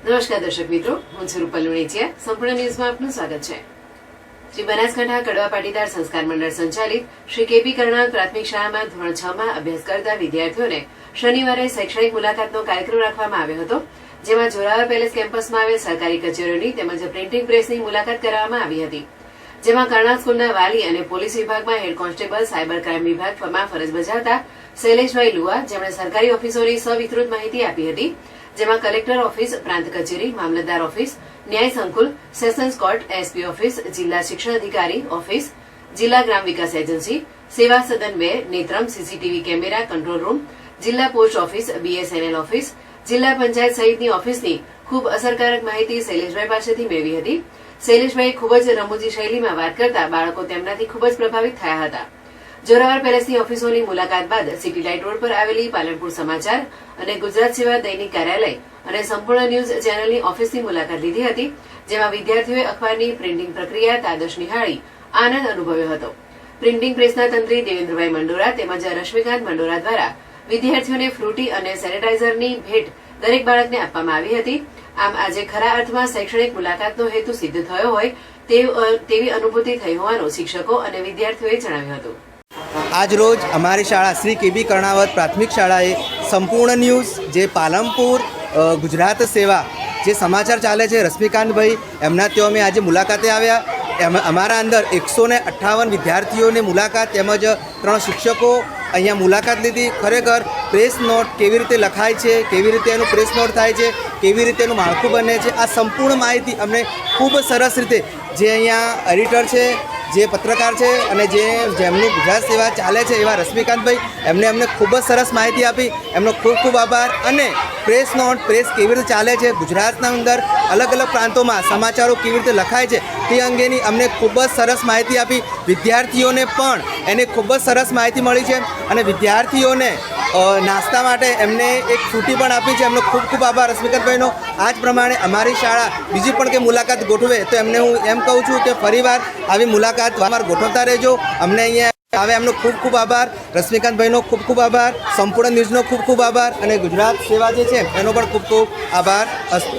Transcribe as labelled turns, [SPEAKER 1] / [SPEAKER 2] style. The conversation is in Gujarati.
[SPEAKER 1] નમસ્કાર દર્શક મિત્રો, હું છું રૂપલ લુણીચિયા. સંપૂર્ણ ન્યૂઝમાં આપનું સ્વાગત છે. શ્રી બનાસકાંઠા કડવા પાટીદાર સંસ્કાર મંડળ સંચાલિત શ્રી કેપી કરણાલ પ્રાથમિક શાળામાં ધોરણ 6 માં અભ્યાસ કરતા વિદ્યાર્થીઓને શનિવારે શૈક્ષણિક મુલાકાતનો કાર્યક્રમ રાખવામાં આવ્યો હતો, જેમાં જોરાવર પેલેસ કેમ્પસમાં આવેલ સરકારી કચેરીઓની તેમજ પ્રિન્ટિંગ પ્રેસની મુલાકાત કરવામાં આવી હતી. જેમાં કરણાલ સ્કૂલના વાલી અને પોલીસ વિભાગમાં હેડ કોન્સ્ટેબલ સાયબર ક્રાઇમ વિભાગમાં ફરજ બજાવતા શૈલેષભાઈ લુવા, જેમણે સરકારી ઓફિસોની સવિસ્તૃત માહિતી આપી હતી, જેમાં કલેક્ટર ઓફિસ, પ્રાંત કચેરી, મામલતદાર ઓફિસ, ન્યાય સંકુલ, સેશન્સ કોર્ટ, એસપી ઓફિસ, જિલ્લા શિક્ષણ અધિકારી ઓફિસ, જિલ્લા ગ્રામ વિકાસ એજન્સી, સેવા સદન 2, Netram, CCTV camera, control room, જિલ્લા પોસ્ટ ઓફિસ, બીએસએનએલ ઓફિસ, જિલ્લા પંચાયત સહિતની ઓફિસની ખૂબ અસરકારક માહિતી શૈલેષભાઈ પાસેથી મેળવી હતી. શૈલેષભાઈ ખૂબ જ રમૂજી શૈલીમાં વાત કરતા બાળકો તેમનાથી ખૂબ જ પ્રભાવિત થયા હતા. જોરાવર પેલેસની ઓફિસોની મુલાકાત બાદ સિટી લાઇટ રોડ પર આવેલી પાલનપુર સમાચાર અને ગુજરાત સેવા દૈનિક કાર્યાલય અને સંપૂર્ણ ન્યૂઝ ચેનલની ઓફિસની મુલાકાત લીધી હતી, જેમાં વિદ્યાર્થીઓએ અખબારની પ્રિન્ટિંગ પ્રક્રિયા તાદશ નિહાળી આનંદ અનુભવ્યો હતો. પ્રિન્ટિંગ પ્રેસના તંત્રી દેવેન્દ્રભાઈ મંડોરા તેમજ રશ્મિકાંત મંડોરા દ્વારા વિદ્યાર્થીઓને ફ્રૂટી અને સેનેટાઇઝરની ભેટ દરેક બાળકને આપવામાં આવી હતી. આમ આજે ખરા અર્થમાં શૈક્ષણિક મુલાકાતનો હેતુ સિદ્ધ થયો હોય તેવી અનુભૂતિ થઈ હોવાનું શિક્ષકો અને વિદ્યાર્થીઓએ જણાવ્યું હતું.
[SPEAKER 2] આજરોજ અમારી શાળા શ્રી કેબી કરણાવત પ્રાથમિક શાળાએ સંપૂર્ણ ન્યૂઝ જે પાલનપુર ગુજરાત સેવા જે સમાચાર ચાલે છે રશ્મિકાંતભાઈ એમના ત્યાં અમે આજે મુલાકાતે આવ્યા. અમારા અંદર 158 વિદ્યાર્થીઓને મુલાકાત તેમજ 3 શિક્ષકો અહીંયા મુલાકાત લીધી. ખરેખર પ્રેસ નોટ કેવી રીતે લખાય છે, કેવી રીતે એનું પ્રેસ નોટ થાય છે, કેવી રીતે એનું માળખું બને છે, આ સંપૂર્ણ માહિતી અમને ખૂબ સરસ રીતે જે અહીંયા એડિટર છે, જે પત્રકાર છે અને જેમનું ગુજરાત સેવા ચાલે છે એવા રશ્મિકાંતભાઈ અમને ખૂબ જ સરસ માહિતી આપી. એમનો ખૂબ ખૂબ આભાર. અને પ્રેસ નોટ, પ્રેસ કેવી રીતે ચાલે છે, ગુજરાતના અંદર અલગ અલગ પ્રાંતોમાં સમાચારો કેવી રીતે લખાય છે તે અંગેની અમને ખૂબ જ સરસ માહિતી આપી. વિદ્યાર્થીઓને પણ એને ખૂબ જ સરસ માહિતી મળી છે અને વિદ્યાર્થીઓને નાસ્તા માટે એમને એક ફ્રૂટી પણ આપી છે. એમનો ખૂબ ખૂબ આભાર રશ્મિકાંતભાઈનો. આ જ પ્રમાણે અમારી શાળા બીજી પણ કે મુલાકાત ગોઠવે તો એમને હું એમ કહું છું કે ફરીવાર આવી મુલાકાત વારંવાર ગોઠવતા રહેજો. અમને અહીંયા આવે એમનો ખૂબ ખૂબ આભાર. રશ્મિકાંતભાઈનો ખૂબ ખૂબ આભાર. સંપૂર્ણ ન્યૂઝનો ખૂબ ખૂબ આભાર અને ગુજરાત સેવા જે છે એનો પણ ખૂબ ખૂબ આભાર. અસ્તુ.